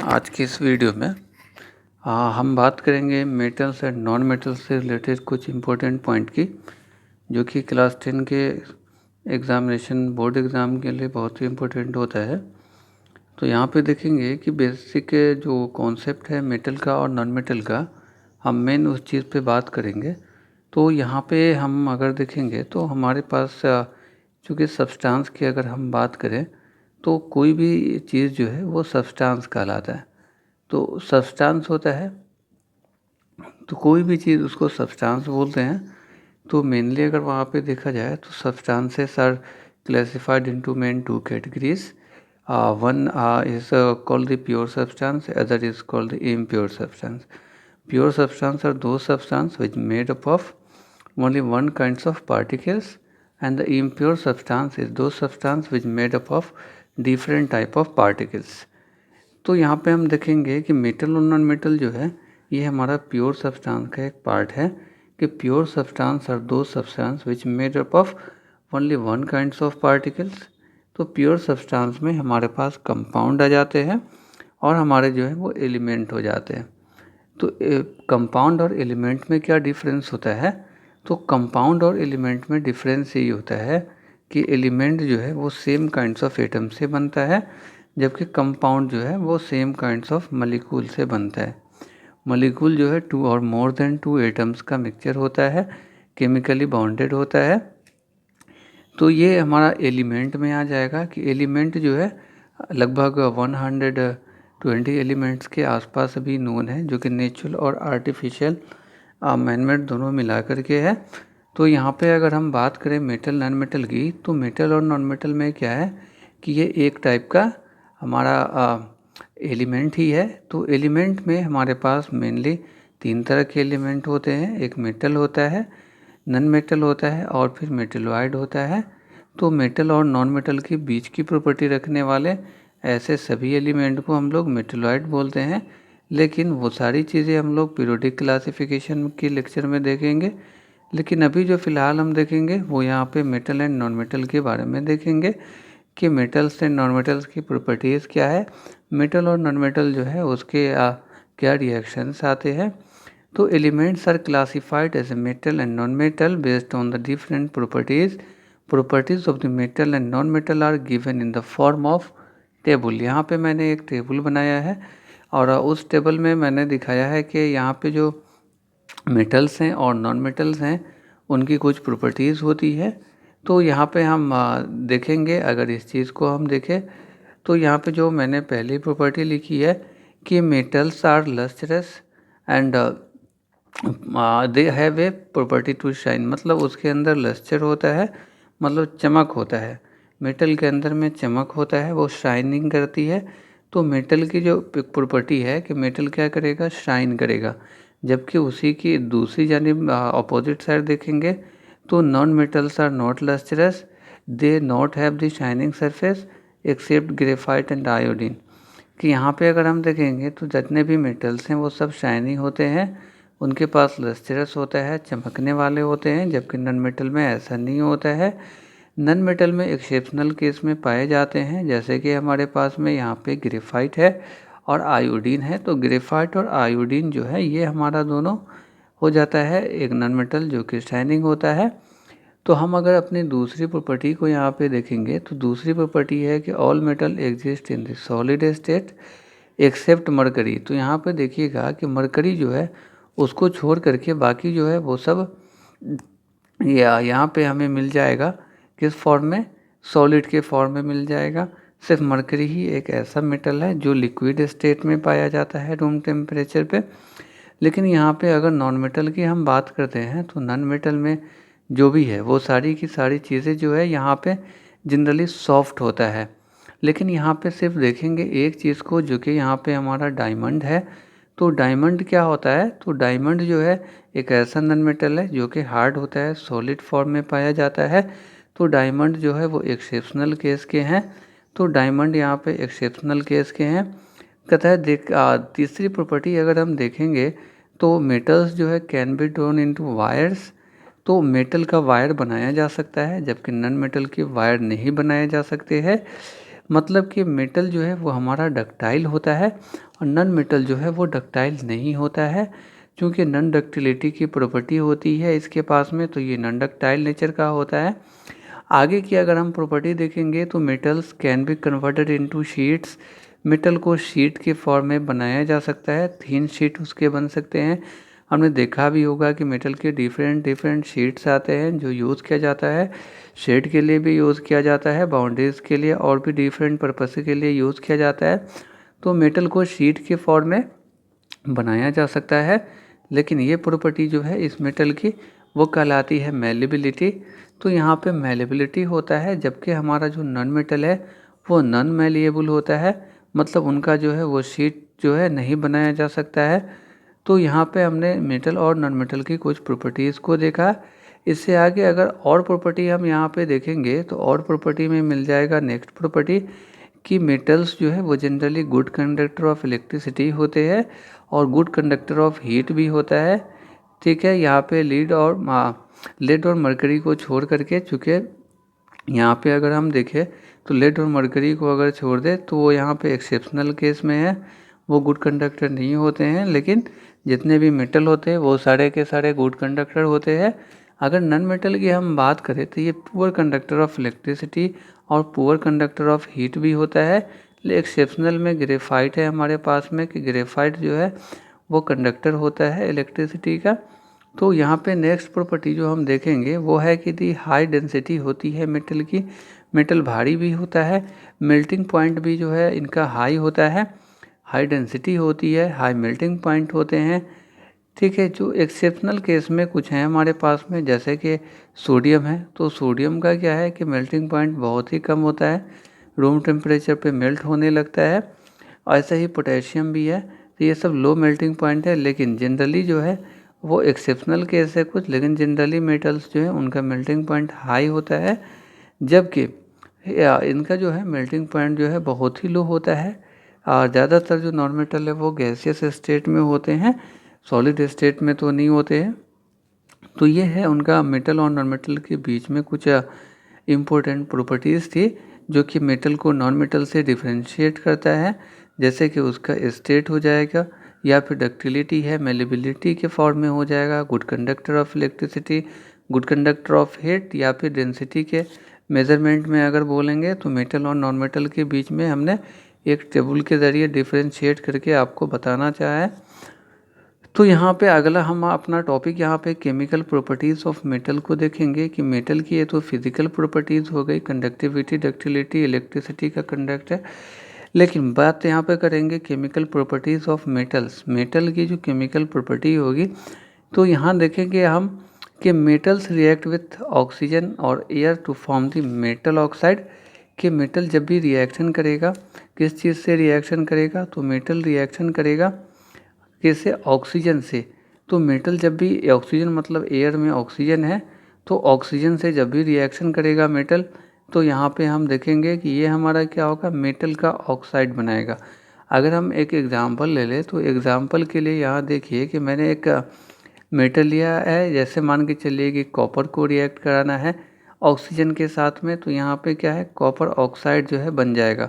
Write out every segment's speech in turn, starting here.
आज की इस वीडियो में हम बात करेंगे मेटल्स एंड नॉन मेटल्स से रिलेटेड कुछ इम्पोर्टेंट पॉइंट की, जो कि क्लास 10 के एग्ज़ामिनेशन बोर्ड एग्ज़ाम के लिए बहुत ही इम्पोर्टेंट होता है। तो यहाँ पे देखेंगे कि बेसिक जो कॉन्सेप्ट है मेटल का और नॉन मेटल का, हम मेन उस चीज़ पे बात करेंगे। तो यहाँ पे हम अगर देखेंगे तो हमारे पास चूँकि सब्सटेंस की अगर हम बात करें तो कोई भी चीज़ जो है वो सब्सटेंस कहलाता है। तो सब्सटेंस होता है, तो कोई भी चीज़ उसको सब्सटेंस बोलते हैं। तो मेनली अगर वहाँ पे देखा जाए तो substances are classified into main two categories. One is called the pure substance, other is called the impure substance. Pure substance are those substances which made up of only one kinds of particles, and the impure substance is those substances which made up of different type of particles. तो यहाँ पे हम देखेंगे कि metal और non metal जो है ये हमारा प्योर सब्सटेंस का एक पार्ट है कि प्योर सब्सटेंस आर दो substance which made up of only one kinds of particles. तो प्योर सब्सटेंस में हमारे पास कंपाउंड आ जाते हैं और हमारे जो है वो एलिमेंट हो जाते हैं। तो कंपाउंड और एलिमेंट में क्या डिफरेंस होता है? तो कंपाउंड और एलिमेंट में डिफरेंस यही होता है कि एलिमेंट जो है वो सेम काइंड्स ऑफ एटम से बनता है, जबकि कंपाउंड जो है वो सेम काइंड्स ऑफ मॉलिक्यूल से बनता है। मॉलिक्यूल जो है टू और मोर देन टू एटम्स का मिक्सचर होता है, केमिकली बाउंडेड होता है। तो ये हमारा एलिमेंट में आ जाएगा कि एलिमेंट जो है लगभग 120 एलिमेंट्स के आसपास अभी नोन है, जो कि नेचुरल और आर्टिफिशियल मैनमेड दोनों मिला करके है। तो यहाँ पे अगर हम बात करें मेटल नॉन मेटल की, तो मेटल और नॉन मेटल में क्या है कि ये एक टाइप का हमारा एलिमेंट ही है। तो एलिमेंट में हमारे पास मेनली तीन तरह के एलिमेंट होते हैं। एक मेटल होता है, नॉन मेटल होता है और फिर मेटलॉइड होता है। तो मेटल और नॉन मेटल के बीच की प्रॉपर्टी रखने वाले ऐसे सभी एलिमेंट को हम लोग मेटलॉइड बोलते हैं। लेकिन वो सारी चीज़ें हम लोग पीरियोडिक क्लासिफिकेशन के लेक्चर में देखेंगे। लेकिन अभी जो फ़िलहाल हम देखेंगे वो यहाँ पे मेटल एंड नॉन मेटल के बारे में देखेंगे कि मेटल्स एंड नॉन मेटल्स की प्रॉपर्टीज़ क्या है, मेटल और नॉन मेटल जो है उसके क्या रिएक्शंस आते हैं। तो elements are classified as a metal and non metal based on the different properties of the metal and non metal are given in the form of table. यहाँ पे मैंने एक टेबल बनाया है और उस टेबल में मैंने दिखाया है कि यहाँ पे जो मेटल्स हैं और नॉन मेटल्स हैं उनकी कुछ प्रॉपर्टीज़ होती है। तो यहाँ पे हम देखेंगे, अगर इस चीज़ को हम देखें तो यहाँ पे जो मैंने पहली प्रॉपर्टी लिखी है कि metals are lustrous and they have a property to shine, मतलब उसके अंदर लस्टर होता है, मतलब चमक होता है। मेटल के अंदर में चमक होता है, वो शाइनिंग करती है। तो मेटल की जो प्रॉपर्टी है कि मेटल क्या करेगा, शाइन करेगा। जबकि उसी की दूसरी जानिब अपोजिट साइड देखेंगे तो non metals are not lustrous, they not have the shining surface except graphite and iodine. कि यहाँ पे अगर हम देखेंगे तो जितने भी मेटल्स हैं वो सब शाइनी होते हैं, उनके पास लस्टरस होता है, चमकने वाले होते हैं, जबकि नॉन मेटल में ऐसा नहीं होता है। नॉन मेटल में एक्सेप्शनल केस में पाए जाते हैं, जैसे कि हमारे पास में यहाँ पे ग्रेफाइट है और आयोडीन है। तो ग्रेफाइट और आयोडीन जो है ये हमारा दोनों हो जाता है एक नॉन मेटल जो कि शाइनिंग होता है। तो हम अगर अपनी दूसरी प्रॉपर्टी को यहाँ पे देखेंगे तो दूसरी प्रॉपर्टी है कि all metal exist in the solid state except mercury. तो यहाँ पे देखिएगा कि मरकरी जो है उसको छोड़ करके बाकी जो है वो सब यहाँ पे हमें मिल जाएगा किस फॉर्म में, सॉलिड के फॉर्म में मिल जाएगा। सिर्फ मरकरी ही एक ऐसा मेटल है जो लिक्विड स्टेट में पाया जाता है रूम टेम्परेचर पे। लेकिन यहाँ पे अगर नॉन मेटल की हम बात करते हैं तो नॉन मेटल में जो भी है वो सारी की सारी चीज़ें जो है यहाँ पे जनरली सॉफ्ट होता है। लेकिन यहाँ पे सिर्फ देखेंगे एक चीज़ को, जो कि यहाँ पे हमारा डायमंड है। तो डायमंड क्या होता है, तो डायमंड जो है एक ऐसा नॉन मेटल है जो कि हार्ड होता है, सॉलिड फॉर्म में पाया जाता है। तो डायमंड जो है वो एक्सेप्शनल केस के हैं। तो डायमंड यहाँ पे एक्सेप्शनल केस के हैं। कहता है तीसरी प्रॉपर्टी अगर हम देखेंगे तो मेटल्स जो है can be drawn into wires. तो मेटल का वायर बनाया जा सकता है, जबकि नॉन मेटल के वायर नहीं बनाए जा सकते हैं। मतलब कि मेटल जो है वो हमारा डक्टाइल होता है और नॉन मेटल जो है वो डक्टाइल नहीं होता है। क्योंकि नॉन डक्टिलिटी की प्रॉपर्टी होती है इसके पास में, तो ये नॉन डक्टाइल नेचर का होता है। आगे की अगर हम प्रॉपर्टी देखेंगे तो metals can be converted into sheets. Metal को शीट के फॉर्म में बनाया जा सकता है, थिन शीट उसके बन सकते हैं। हमने देखा भी होगा कि मेटल के डिफरेंट शीट्स आते हैं जो यूज़ किया जाता है, शेड के लिए भी यूज़ किया जाता है, बाउंड्रीज के लिए और भी डिफरेंट पर्पस के लिए यूज़ किया जाता है। तो मेटल को शीट के फॉर्म में बनाया जा सकता है। लेकिन ये प्रॉपर्टी जो है इस मेटल की वो कहलाती है मेलेबिलिटी। तो यहाँ पे मेलेबिलिटी होता है, जबकि हमारा जो नॉन मेटल है वो नॉन मेलिएबल होता है, मतलब उनका जो है वो शीट जो है नहीं बनाया जा सकता है। तो यहाँ पे हमने मेटल और नॉन मेटल की कुछ प्रॉपर्टीज़ को देखा। इससे आगे अगर और प्रॉपर्टी हम यहाँ पे देखेंगे तो और प्रॉपर्टी में मिल जाएगा नेक्स्ट प्रॉपर्टी कि मेटल्स जो है वो generally good conductor of electricity होते हैं और गुड कंडक्टर ऑफ हीट भी होता है। ठीक है, यहाँ पे लेड और मरकरी को छोड़ करके, चूँकि यहाँ पे अगर हम देखें तो लेड और मरकरी को अगर छोड़ दे तो वो यहाँ पे एक्सेप्शनल केस में है, वो गुड कंडक्टर नहीं होते हैं। लेकिन जितने भी मेटल होते हैं वो सारे के सारे गुड कंडक्टर होते हैं। अगर नॉन मेटल की हम बात करें तो ये पुअर कंडक्टर ऑफ इलेक्ट्रिसिटी और पुअर कंडक्टर ऑफ हीट भी होता है। एक्सेप्शनल में ग्रेफाइट है हमारे पास में, कि ग्रेफाइट जो है वो कंडक्टर होता है इलेक्ट्रिसिटी का। तो यहाँ पे नेक्स्ट प्रॉपर्टी जो हम देखेंगे वो है कि दी हाई डेंसिटी होती है मेटल की। मेटल भारी भी होता है, मेल्टिंग पॉइंट भी जो है इनका हाई होता है, हाई डेंसिटी होती है, हाई मेल्टिंग पॉइंट होते हैं। ठीक है, जो एक्सेप्शनल केस में कुछ हैं हमारे पास में, जैसे कि सोडियम है, तो सोडियम का क्या है कि मेल्टिंग पॉइंट बहुत ही कम होता है, रूम टेम्परेचर पे मेल्ट होने लगता है। ऐसा ही पोटेशियम भी है। तो ये सब लो मेल्टिंग पॉइंट है, लेकिन जनरली जो है वो एक्सेप्शनल केस है कुछ, लेकिन जनरली मेटल्स जो है उनका मेल्टिंग पॉइंट हाई होता है, जबकि इनका जो है मेल्टिंग पॉइंट जो है बहुत ही लो होता है। और ज़्यादातर जो नॉन मेटल है वो गैसियस स्टेट में होते हैं, सॉलिड स्टेट में तो नहीं होते हैं। तो ये है उनका मेटल और नॉन मेटल के बीच में कुछ इम्पोर्टेंट प्रॉपर्टीज़ थी जो कि मेटल को नॉन मेटल से डिफ्रेंशिएट करता है। जैसे कि उसका स्टेट हो जाएगा, या फिर डक्टिलिटी है मेलेबिलिटी के फॉर्म में हो जाएगा, good conductor of electricity, good conductor of heat, या फिर डेंसिटी के मेजरमेंट में अगर बोलेंगे तो मेटल और नॉन मेटल के बीच में हमने एक टेबल के ज़रिए डिफ्रेंशिएट करके आपको बताना चाहा है। तो यहाँ पे अगला हम अपना टॉपिक यहाँ पे केमिकल प्रॉपर्टीज़ ऑफ मेटल को देखेंगे कि मेटल की ये तो फिजिकल प्रॉपर्टीज़ हो गई, कंडक्टिविटी, डक्टिलिटी, इलेक्ट्रिसिटी का कंडक्ट है। लेकिन बात यहाँ पे करेंगे chemical properties of metals. Metal की जो केमिकल प्रॉपर्टी होगी तो यहाँ देखेंगे हम कि मेटल्स रिएक्ट विथ ऑक्सीजन और air to form the metal oxide. कि मेटल जब भी रिएक्शन करेगा, किस चीज़ से रिएक्शन करेगा, तो मेटल रिएक्शन करेगा किससे, ऑक्सीजन से। तो मेटल जब भी ऑक्सीजन, मतलब एयर में ऑक्सीजन है, तो ऑक्सीजन से जब भी रिएक्शन करेगा मेटल, तो यहाँ पे हम देखेंगे कि ये हमारा क्या होगा, मेटल का ऑक्साइड बनाएगा। अगर हम एक एग्ज़ाम्पल ले लें तो एग्ज़ाम्पल के लिए यहाँ देखिए कि मैंने एक मेटल लिया है, जैसे मान के चलिए कि कॉपर को रिएक्ट कराना है ऑक्सीजन के साथ में, तो यहाँ पे क्या है, कॉपर ऑक्साइड जो है बन जाएगा।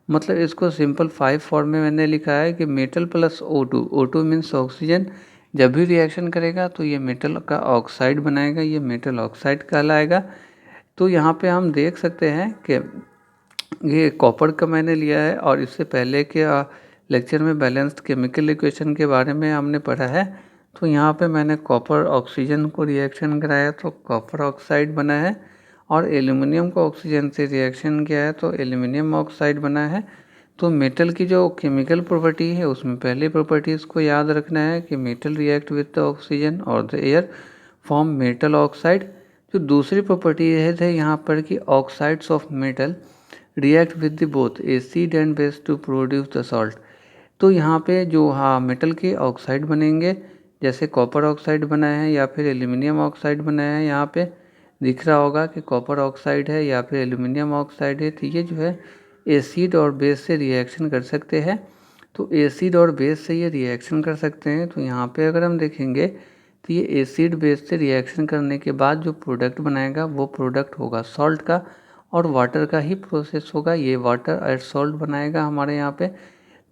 मतलब इसको सिंपल 5 फॉर्म में मैंने लिखा है कि metal plus O2, O2 means oxygen, जब भी रिएक्शन करेगा तो ये मेटल का ऑक्साइड बनाएगा, ये मेटल ऑक्साइड कहलाएगा। तो यहाँ पे हम देख सकते हैं कि ये कॉपर का मैंने लिया है, और इससे पहले के लेक्चर में बैलेंस्ड केमिकल इक्वेशन के बारे में हमने पढ़ा है। तो यहाँ पे मैंने कॉपर ऑक्सीजन को रिएक्शन कराया तो कॉपर ऑक्साइड बना है, और एल्यूमिनियम को ऑक्सीजन से रिएक्शन किया है तो एल्यूमिनियम ऑक्साइड बना है। तो मेटल की जो केमिकल प्रॉपर्टी है उसमें पहली प्रॉपर्टीज़ को याद रखना है कि metal react with the oxygen और the air form metal oxide. जो दूसरी प्रॉपर्टी है यहाँ पर कि oxides of metal react with the both acid and base to produce the salt. तो यहाँ पे जो मेटल के ऑक्साइड बनेंगे, जैसे कॉपर ऑक्साइड बना है या फिर एल्यूमिनियम ऑक्साइड बना है, यहाँ पे दिख रहा होगा कि कॉपर ऑक्साइड है या फिर एल्यूमिनियम ऑक्साइड है। तो ये जो है एसिड और बेस से रिएक्शन कर सकते हैं। तो एसिड और बेस से ये रिएक्शन कर सकते हैं। तो यहाँ पे अगर हम देखेंगे तो ये एसिड बेस से रिएक्शन करने के बाद जो प्रोडक्ट बनाएगा वो प्रोडक्ट होगा सॉल्ट का, और वाटर का ही प्रोसेस होगा, ये वाटर एड सॉल्ट बनाएगा हमारे यहाँ पे।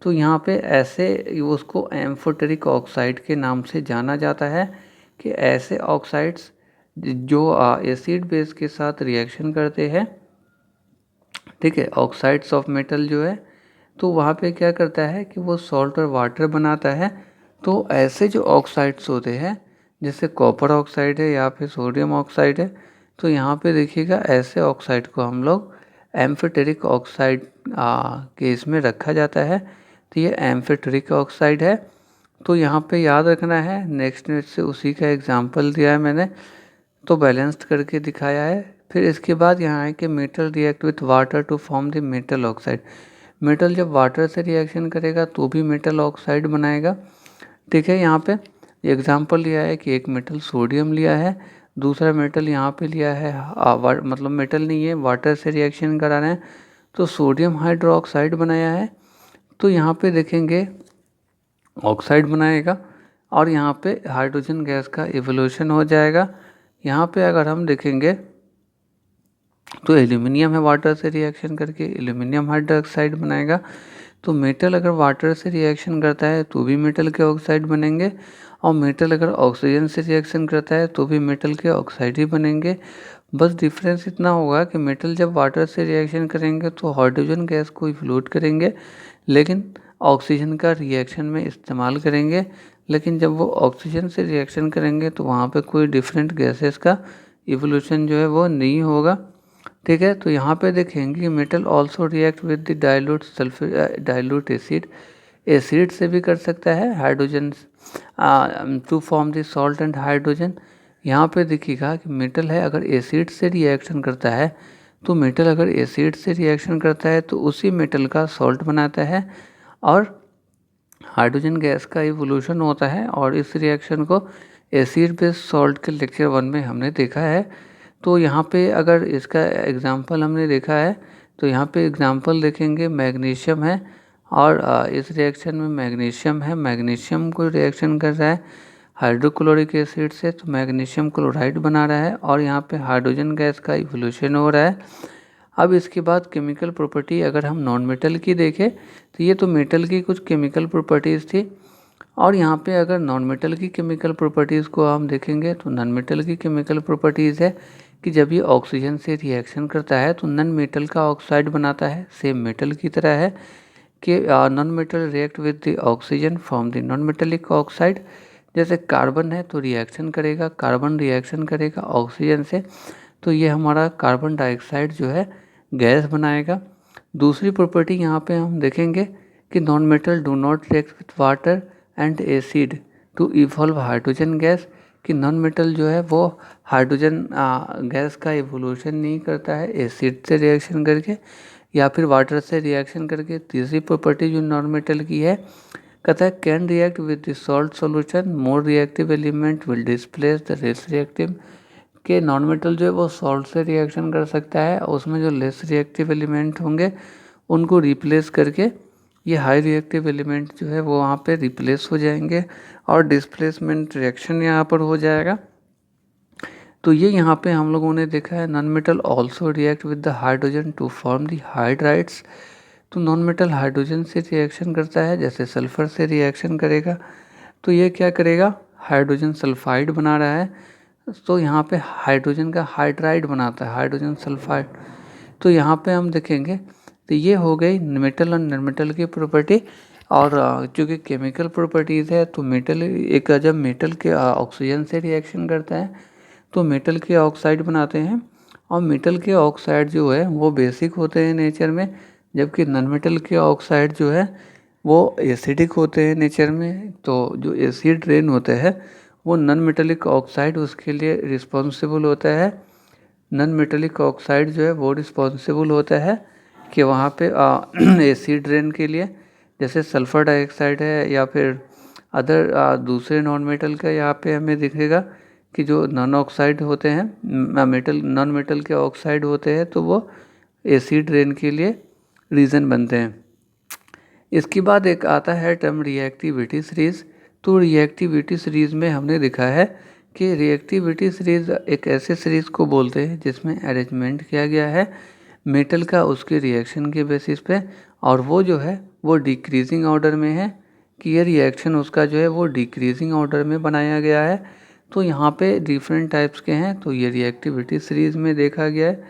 तो यहाँ पे ऐसे उसको एम्फोटेरिक ऑक्साइड के नाम से जाना जाता है कि ऐसे ऑक्साइड्स जो एसिड बेस के साथ रिएक्शन करते हैं, ठीक है, ऑक्साइड्स ऑफ मेटल जो है, तो वहाँ पे क्या करता है कि वो सॉल्ट और वाटर बनाता है। तो ऐसे जो ऑक्साइड्स होते हैं जैसे कॉपर ऑक्साइड है या फिर सोडियम ऑक्साइड है, तो यहाँ पे देखिएगा ऐसे ऑक्साइड को हम लोग एम्फोटेरिक ऑक्साइड के इसमें रखा जाता है। तो ये एम्फोटेरिक ऑक्साइड है। तो यहाँ पे याद रखना है, नेक्स्ट से उसी का एग्जांपल दिया है मैंने, तो बैलेंस्ड करके दिखाया है। फिर इसके बाद यहाँ है कि metal react with water to form the metal oxide. Metal जब वाटर से रिएक्शन करेगा तो भी मेटल ऑक्साइड बनाएगा, ठीक है। यहाँ पे एग्जांपल लिया है कि एक मेटल सोडियम लिया है, दूसरा मेटल यहाँ पे लिया है मतलब मेटल नहीं है, वाटर से रिएक्शन करा रहे हैं, तो सोडियम हाइड्रोक्साइड बनाया है। तो यहाँ पे देखेंगे ऑक्साइड बनाएगा और यहाँ पे हाइड्रोजन गैस का इवोल्यूशन हो जाएगा। यहाँ पे अगर हम देखेंगे तो एल्यूमिनियम है, वाटर से रिएक्शन करके एल्यूमिनियम हाइड्रोक्साइड बनाएगा। तो मेटल अगर वाटर से रिएक्शन करता है तो भी मेटल के ऑक्साइड बनेंगे, और मेटल अगर ऑक्सीजन से रिएक्शन करता है तो भी मेटल के ऑक्साइड ही बनेंगे। बस डिफरेंस इतना होगा कि मेटल जब वाटर से रिएक्शन करेंगे तो हाइड्रोजन गैस को इफ्लूट करेंगे, लेकिन ऑक्सीजन का रिएक्शन में इस्तेमाल करेंगे। लेकिन जब वो ऑक्सीजन से रिएक्शन करेंगे तो वहाँ पे कोई डिफरेंट गैसेस का इवोल्यूशन जो है वो नहीं होगा, ठीक है। तो यहाँ पे देखेंगे कि metal also react with the dilute acid, acid से भी कर सकता है hydrogen to form the salt and hydrogen. यहाँ पे देखिएगा कि मेटल है अगर एसिड से रिएक्शन करता है, तो मेटल अगर एसिड से रिएक्शन करता है तो उसी मेटल का सॉल्ट बनाता है, और हाइड्रोजन गैस का इवोल्यूशन होता है। और इस रिएक्शन को एसिड बेस्ड सॉल्ट के लेक्चर 1 में हमने देखा है। तो यहाँ पे अगर इसका एग्जांपल हमने देखा है, तो यहाँ पे एग्जांपल देखेंगे मैग्नीशियम है, और इस रिएक्शन में मैग्नीशियम है, मैग्नीशियम को रिएक्शन कर रहा है हाइड्रोक्लोरिक एसिड से, तो मैग्नीशियम क्लोराइड बना रहा है, और यहाँ पे हाइड्रोजन गैस का इवोल्यूशन हो रहा है। अब इसके बाद केमिकल प्रॉपर्टी अगर हम नॉन मेटल की देखें, तो ये तो मेटल की कुछ केमिकल प्रॉपर्टीज़ थी, और यहाँ पे अगर नॉन मेटल की केमिकल प्रॉपर्टीज़ को हम देखेंगे तो नॉन मेटल की केमिकल प्रॉपर्टीज़ है कि जब ये ऑक्सीजन से रिएक्शन करता है तो नॉन मेटल का ऑक्साइड बनाता है, सेम मेटल की तरह है कि non metal react with the oxygen from the non metallic oxide. जैसे कार्बन है तो रिएक्शन करेगा, कार्बन रिएक्शन करेगा ऑक्सीजन से, तो ये हमारा कार्बन डाइऑक्साइड जो है गैस बनाएगा। दूसरी प्रॉपर्टी यहाँ पे हम देखेंगे कि non metal do not react with water and acid to evolve hydrogen gas, कि नॉन मेटल जो है वो हाइड्रोजन गैस का इवोल्यूशन नहीं करता है एसिड से रिएक्शन करके या फिर वाटर से रिएक्शन करके। तीसरी प्रॉपर्टी जो नॉन मेटल की है, कहता है can react with the salt solution, more reactive element will displace the less reactive, के नॉन मेटल जो है वो सॉल्ट से रिएक्शन कर सकता है, उसमें जो लेस रिएक्टिव एलिमेंट होंगे उनको रिप्लेस करके ये हाई रिएक्टिव एलिमेंट जो है वो वहाँ पे रिप्लेस हो जाएंगे, और डिस्प्लेसमेंट रिएक्शन यहाँ पर हो जाएगा। तो ये यहाँ पे हम लोगों ने देखा है non metal also react with the hydrogen to form the hydrides. तो नॉन मेटल हाइड्रोजन से रिएक्शन करता है, जैसे सल्फर से रिएक्शन करेगा तो ये क्या करेगा, हाइड्रोजन सल्फाइड बना रहा है, तो यहाँ पे हाइड्रोजन का हाइड्राइड बनाता है, हाइड्रोजन सल्फाइड। तो यहाँ पे हम देखेंगे तो ये हो गई मेटल और नॉन मेटल की प्रॉपर्टी। और चूँकि केमिकल प्रॉपर्टीज़ है तो मेटल एक जब मेटल के ऑक्सीजन से रिएक्शन करता है तो मेटल के ऑक्साइड बनाते हैं, और मेटल के ऑक्साइड जो है वो बेसिक होते हैं नेचर में, जबकि नॉन मेटल के ऑक्साइड जो है वो एसिडिक होते हैं नेचर में। तो जो एसिड रेन होते हैं वो नॉन मेटेलिक ऑक्साइड उसके लिए रिस्पॉन्सिबल होता है। नॉन मेटेलिक ऑक्साइड जो है वो रिस्पॉन्सिबल होता है कि वहाँ पे एसिड रेन के लिए, जैसे सल्फ़र डाइऑक्साइड है या फिर अदर दूसरे नॉन मेटल का यहाँ पे हमें दिखेगा कि जो नॉन ऑक्साइड होते हैं मेटल नॉन मेटल के ऑक्साइड होते हैं तो वो एसिड रेन के लिए रीज़न बनते हैं। इसके बाद एक आता है टर्म रिएक्टिविटी सीरीज़। तो रिएक्टिविटी सीरीज़ में हमने देखा है कि रिएक्टिविटी सीरीज़ एक ऐसे सीरीज़ को बोलते हैं जिसमें अरेंजमेंट किया गया है मेटल का उसके रिएक्शन के बेसिस पे, और वो जो है वो डिक्रीजिंग ऑर्डर में है कि ये रिएक्शन उसका जो है वो डिक्रीजिंग ऑर्डर में बनाया गया है। तो यहाँ पे डिफरेंट टाइप्स के हैं, तो ये रिएक्टिविटी सीरीज़ में देखा गया है।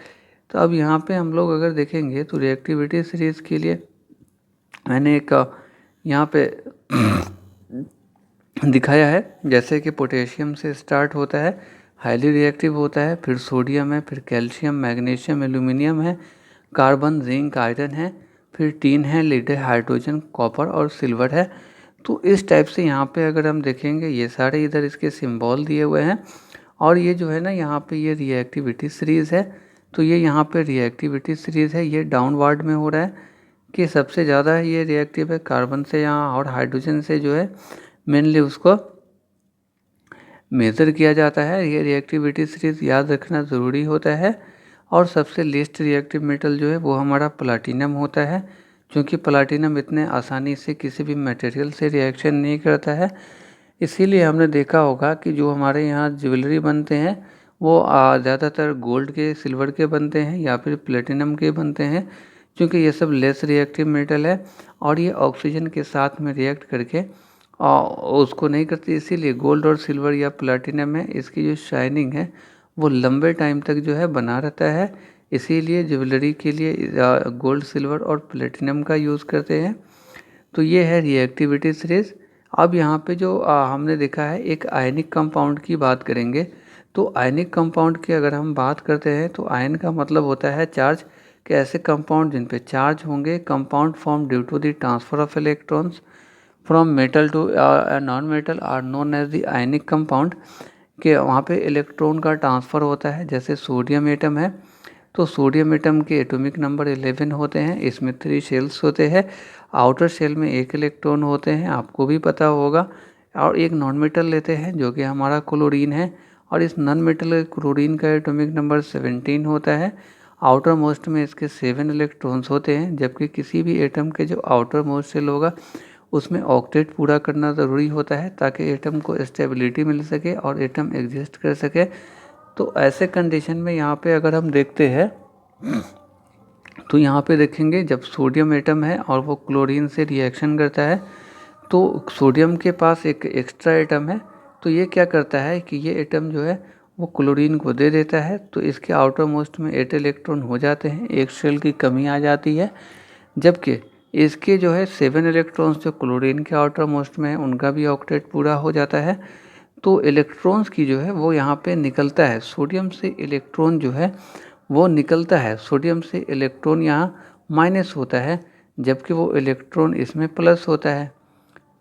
तो अब यहाँ पे हम लोग अगर देखेंगे तो रिएक्टिविटी सीरीज़ के लिए मैंने एक यहाँ पे दिखाया है, जैसे कि पोटेशियम से स्टार्ट होता है, हाईली रिएक्टिव होता है, फिर सोडियम है, फिर कैल्शियम, मैग्नीशियम, एल्यूमिनियम है, कार्बन, जिंक, आयरन है, फिर टीन है, लीड है, हाइड्रोजन, कॉपर और सिल्वर है। तो इस टाइप से यहाँ पे अगर हम देखेंगे ये सारे इधर इसके सिंबल दिए हुए हैं, और ये जो है ना यहाँ पे ये रिएक्टिविटी सीरीज़ है। तो ये यहाँ पे रिएक्टिविटी सीरीज़ है, ये डाउनवर्ड में हो रहा है कि सबसे ज़्यादा ये रिएक्टिव है कार्बन से यहाँ, और हाइड्रोजन से जो है मेनली उसको मेज़र किया जाता है। ये रिएक्टिविटी सीरीज़ याद रखना ज़रूरी होता है। और सबसे लीस्ट रिएक्टिव मेटल जो है वो हमारा प्लाटिनम होता है, क्योंकि प्लाटिनम इतने आसानी से किसी भी मटेरियल से रिएक्शन नहीं करता है। इसीलिए हमने देखा होगा कि जो हमारे यहाँ ज्वेलरी बनते हैं वो ज़्यादातर गोल्ड के, सिल्वर के बनते हैं या फिर प्लेटिनम के बनते हैं, क्योंकि ये सब लेस रिएक्टिव मेटल है और ये ऑक्सीजन के साथ में रिएक्ट करके उसको नहीं करती। इसीलिए गोल्ड और सिल्वर या प्लेटिनम है, इसकी जो शाइनिंग है वो लंबे टाइम तक जो है बना रहता है। इसीलिए ज्वेलरी के लिए गोल्ड, सिल्वर और प्लेटिनम का यूज़ करते हैं। तो ये है रिएक्टिविटी सीरीज़। अब यहाँ पे जो हमने देखा है एक आयनिक कंपाउंड की बात करेंगे। तो आयनिक कंपाउंड की अगर हम बात करते हैं तो आयन का मतलब होता है चार्ज, कि ऐसे कंपाउंड जिन पे चार्ज होंगे। Compound form due to the transfer of electrons from metal to non metal are known as the ionic compound, के वहाँ पे इलेक्ट्रॉन का ट्रांसफ़र होता है। जैसे सोडियम एटम है, तो सोडियम एटम के एटॉमिक नंबर 11 होते हैं, इसमें 3 शेल्स होते हैं। आउटर शेल में 1 इलेक्ट्रॉन होते हैं, आपको भी पता होगा। और एक नॉन मेटल लेते हैं जो कि हमारा क्लोरीन है, और इस नॉन मेटल क्लोरीन का एटॉमिक नंबर 17 होता है। आउटर मोस्ट में इसके 7 इलेक्ट्रॉन्स होते हैं, जबकि किसी भी एटम के जो आउटर मोस्ट शेल होगा उसमें ऑक्टेट पूरा करना ज़रूरी होता है, ताकि एटम को स्टेबिलिटी मिल सके और एटम एग्जिस्ट कर सके। तो ऐसे कंडीशन में यहाँ पे अगर हम देखते हैं तो यहाँ पे देखेंगे जब सोडियम एटम है और वो क्लोरीन से रिएक्शन करता है, तो सोडियम के पास एक एक्स्ट्रा एटम है। तो ये क्या करता है कि ये एटम जो है वो क्लोरीन को दे देता है, तो इसके आउटर मोस्ट में 8 इलेक्ट्रॉन हो जाते हैं, एक शेल की कमी आ जाती है। जबकि इसके जो है 7 इलेक्ट्रॉन्स जो क्लोरीन के आउटर मोस्ट में है उनका भी ऑक्टेट पूरा हो जाता है। तो इलेक्ट्रॉन्स की जो है वो यहाँ पे निकलता है, सोडियम से इलेक्ट्रॉन जो है वो निकलता है, सोडियम से इलेक्ट्रॉन यहाँ माइनस होता है, जबकि वो इलेक्ट्रॉन इसमें प्लस होता है।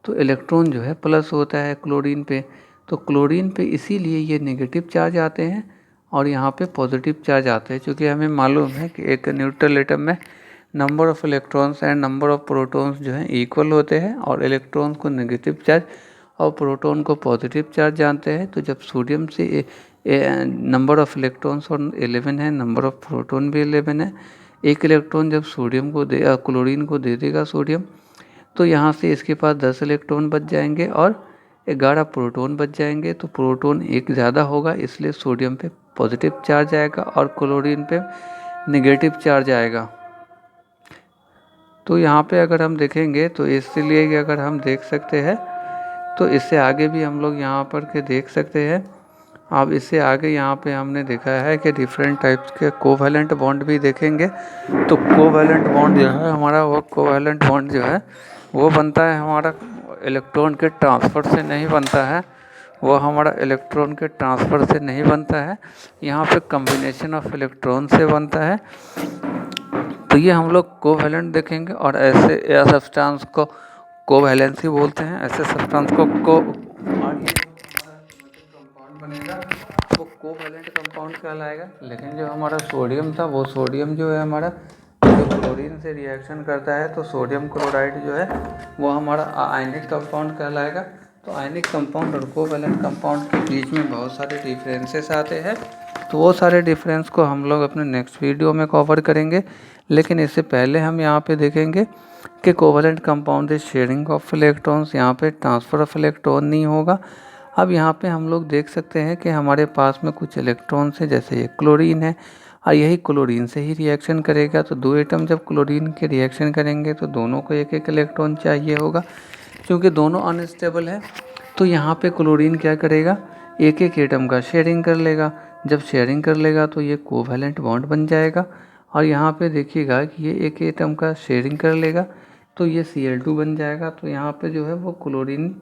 तो इलेक्ट्रॉन जो है प्लस होता है क्लोरीन पे, तो क्लोरीन पे इसीलिए ये नेगेटिव चार्ज आते हैं और यहाँ पे पॉजिटिव चार्ज आते हैं। क्योंकि हमें मालूम है कि एक न्यूट्रल एटम में number of electrons and number of protons जो हैं इक्वल होते हैं, और इलेक्ट्रॉन्स को नेगेटिव चार्ज और प्रोटॉन को पॉजिटिव चार्ज जानते हैं। तो जब सोडियम से नंबर ऑफ़ इलेक्ट्रॉन्स और 11 है, नंबर ऑफ़ प्रोटॉन भी 11 है, एक इलेक्ट्रॉन जब सोडियम को क्लोरीन को दे देगा सोडियम, तो यहाँ से इसके पास 10 इलेक्ट्रॉन बच जाएंगे और 11 प्रोटॉन बच जाएंगे। तो प्रोटॉन एक ज़्यादा होगा, इसलिए सोडियम पे पॉजिटिव चार्ज आएगा और क्लोरीन पे नेगेटिव चार्ज आएगा। तो यहाँ पे अगर हम देखेंगे तो इसलिए कि अगर हम देख सकते हैं तो इससे आगे भी हम लोग यहाँ पर के देख सकते हैं। अब इससे आगे यहाँ पे हमने देखा है कि डिफरेंट टाइप्स के कोवैलेंट बॉन्ड भी देखेंगे। तो कोवैलेंट बॉन्ड जो है हमारा, वो कोवैलेंट बॉन्ड जो है वो बनता है हमारा इलेक्ट्रॉन के ट्रांसफ़र से नहीं बनता है, वो हमारा इलेक्ट्रॉन के ट्रांसफ़र से नहीं बनता है, यहाँ पे कम्बिनेशन ऑफ इलेक्ट्रॉन से बनता है। तो ये हम लोग कोवैलेंट देखेंगे, और ऐसे सब्सटेंस को कोवैलेंसी बोलते हैं। ऐसे सब्सटेंस को कंपाउंड बनेगा वो कोवैलेंट कंपाउंड कहलाएगा। लेकिन जो हमारा सोडियम था, वो सोडियम जो है हमारा जो क्लोरीन से रिएक्शन करता है, तो सोडियम क्लोराइड जो है वो हमारा आयनिक कंपाउंड कहलाएगा। तो आयनिक कंपाउंड और कोवैलेंट कंपाउंड के बीच में बहुत सारे डिफरेंसेस आते हैं, तो वो सारे डिफरेंस को हम लोग अपने नेक्स्ट वीडियो में कवर करेंगे। लेकिन इससे पहले हम यहाँ पे देखेंगे कि covalent compound is sharing of electrons, यहाँ पे ट्रांसफ़र ऑफ इलेक्ट्रॉन नहीं होगा। अब यहाँ पे हम लोग देख सकते हैं कि हमारे पास में कुछ इलेक्ट्रॉन्स हैं, जैसे ये क्लोरीन है और यही क्लोरीन से ही रिएक्शन करेगा। तो 2 एटम जब क्लोरीन के रिएक्शन करेंगे तो दोनों को एक एक इलेक्ट्रॉन चाहिए होगा, क्योंकि दोनों अनस्टेबल है। तो यहाँ पे क्लोरीन क्या करेगा, एक एक एटम का शेयरिंग कर लेगा। जब शेयरिंग कर लेगा तो ये कोवैलेंट बॉन्ड बन जाएगा। और यहाँ पे देखिएगा कि ये एक एटम का शेयरिंग कर लेगा तो ये Cl2 बन जाएगा। तो यहाँ पे जो है वो क्लोरीन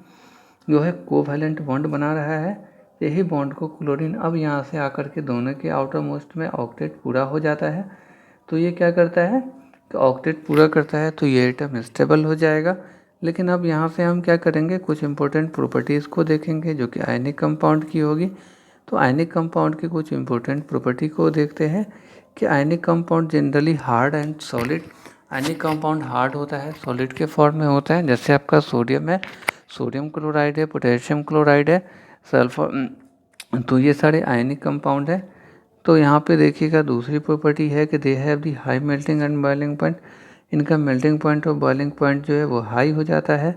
जो है कोवैलेंट बॉन्ड बना रहा है। यही बॉन्ड को क्लोरीन अब यहाँ से आकर के दोनों के आउटर मोस्ट में ऑक्टेट पूरा हो जाता है। तो ये क्या करता है कि ऑक्टेट पूरा करता है तो ये एटम स्टेबल हो जाएगा। लेकिन अब यहाँ से हम क्या करेंगे, कुछ इंपॉर्टेंट प्रॉपर्टीज़ को देखेंगे जो कि आयनिक कंपाउंड की होगी। तो आयनिक कंपाउंड की कुछ इंपॉर्टेंट प्रॉपर्टी को देखते हैं कि ionic compound generally hard and solid. Ionic compound hard होता है, सॉलिड के फॉर्म में होता है। जैसे आपका सोडियम है, सोडियम क्लोराइड है, पोटेशियम क्लोराइड है, सल्फर, तो ये सारे आयनिक कंपाउंड है। तो यहाँ पे देखिएगा दूसरी प्रॉपर्टी है कि they have the high melting and boiling point. इनका मेल्टिंग पॉइंट और बॉइलिंग पॉइंट जो है वो हाई हो जाता है।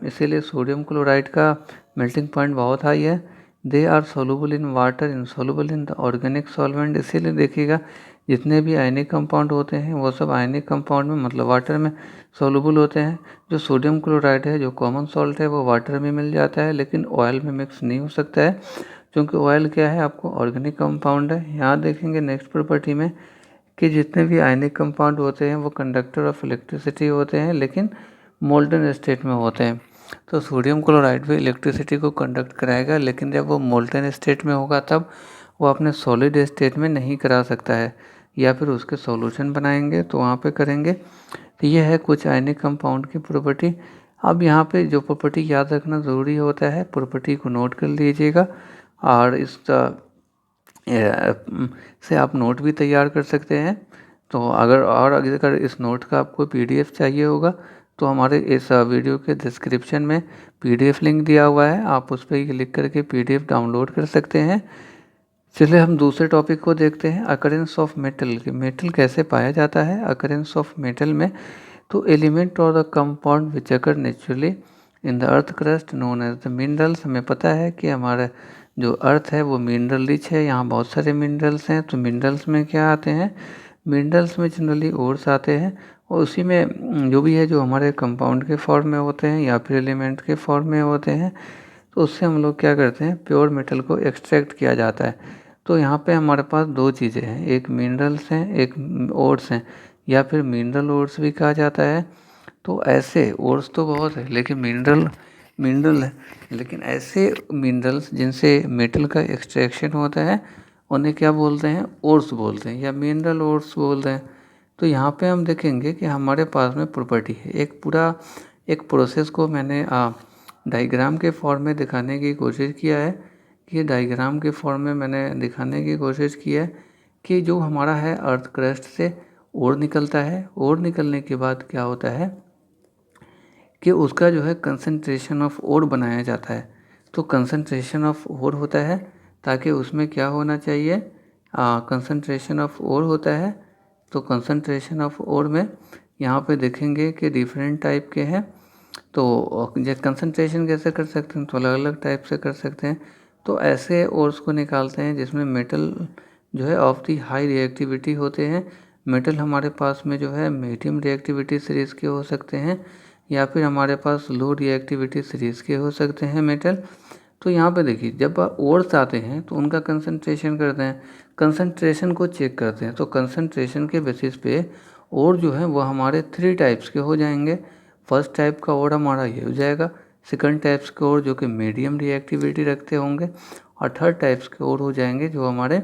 इसीलिए सोडियम क्लोराइड का मेल्टिंग पॉइंट बहुत हाई है। They are soluble in water, insoluble in the organic solvent. इसीलिए देखिएगा जितने भी आयनिक कंपाउंड होते हैं वो सब आयनिक कंपाउंड में मतलब वाटर में सोलूबल होते हैं। जो सोडियम क्लोराइड है, जो कॉमन सॉल्ट है, वो वाटर में मिल जाता है लेकिन ऑयल में मिक्स नहीं हो सकता है, क्योंकि ऑयल क्या है आपको ऑर्गेनिक कंपाउंड है। यहाँ देखेंगे नेक्स्ट प्रॉपर्टी में कि जितने भी आयनिक कंपाउंड होते हैं वो कंडक्टर ऑफ इलेक्ट्रिसिटी होते हैं लेकिन मोल्टन स्टेट में होते हैं। तो सोडियम क्लोराइड भी इलेक्ट्रिसिटी को कंडक्ट कराएगा, लेकिन जब वो मोल्टन स्टेट में होगा तब वो अपने सॉलिड स्टेट में नहीं करा सकता है, या फिर उसके सॉल्यूशन बनाएंगे तो वहाँ पे करेंगे। तो ये है कुछ आयनिक कंपाउंड की प्रॉपर्टी। अब यहाँ पे जो प्रॉपर्टी याद रखना ज़रूरी होता है, प्रॉपर्टी को नोट कर लीजिएगा और इस से आप नोट भी तैयार कर सकते हैं। तो अगर इस नोट का आपको PDF चाहिए होगा तो हमारे इस वीडियो के डिस्क्रिप्शन में PDF लिंक दिया हुआ है, आप उस पर क्लिक करके PDF डाउनलोड कर सकते हैं। चलिए हम दूसरे टॉपिक को देखते हैं, अकरेंस ऑफ मेटल। कि मेटल कैसे पाया जाता है। अकरेंस ऑफ मेटल में तो एलिमेंट और the compound which occur naturally in the earth crust known as the minerals. हमें पता है कि हमारा जो अर्थ है वो मिनरल रिच है, यहाँ बहुत सारे मिनरल्स हैं। तो मिनरल्स में क्या आते हैं, मिनरल्स में जनरली ओर्स आते हैं और उसी में जो भी है जो हमारे कंपाउंड के फॉर्म में होते हैं या फिर एलिमेंट के फॉर्म में होते हैं, तो उससे हम लोग क्या करते हैं, प्योर मेटल को एक्सट्रैक्ट किया जाता है। तो यहाँ पे हमारे पास दो चीज़ें हैं, एक मिनरल्स हैं, एक ओर्स हैं, या फिर मिनरल ओर्स भी कहा जाता है। तो ऐसे ओर्स तो बहुत है लेकिन मिनरल है, लेकिन ऐसे मिनरल्स जिनसे मेटल का एक्सट्रैक्शन होता है उन्हें क्या बोलते हैं, ओर्स बोलते हैं या मिनरल ओर्स बोलते हैं। तो यहाँ पे हम देखेंगे कि हमारे पास में प्रॉपर्टी है, एक प्रोसेस को मैंने डायग्राम के फॉर्म में दिखाने की कोशिश किया है। कि डायग्राम के फॉर्म में मैंने दिखाने की कोशिश की है कि जो हमारा है अर्थ क्रस्ट से ओर निकलता है, ओर निकलने के बाद क्या होता है कि उसका जो है कंसंट्रेशन ऑफ ओर बनाया जाता है। तो कंसंट्रेशन ऑफ ओर होता है ताकि उसमें क्या होना चाहिए, कंसंट्रेशन ऑफ ओर होता है। तो कंसंट्रेशन ऑफ ओर में यहाँ पे देखेंगे कि डिफरेंट टाइप के हैं। तो ये कंसंट्रेशन कैसे कर सकते हैं, तो अलग अलग टाइप से कर सकते हैं। तो ऐसे ओर्स को निकालते हैं जिसमें मेटल जो है ऑफ दी हाई रिएक्टिविटी होते हैं। मेटल हमारे पास में जो है मीडियम रिएक्टिविटी सीरीज़ के हो सकते हैं या फिर हमारे पास लो रिएक्टिविटी सीरीज़ के हो सकते हैं मेटल। तो यहाँ पे देखिए जब ओर्स आते हैं तो उनका कंसंट्रेशन करते हैं, कंसंट्रेशन को चेक करते हैं। तो कंसंट्रेशन के बेसिस पे और जो है वो हमारे 3 टाइप्स के हो जाएंगे। फर्स्ट टाइप का और हमारा ये हो जाएगा, सेकंड टाइप्स के और जो कि मीडियम रिएक्टिविटी रखते होंगे, और थर्ड टाइप्स के और हो जाएंगे जो हमारे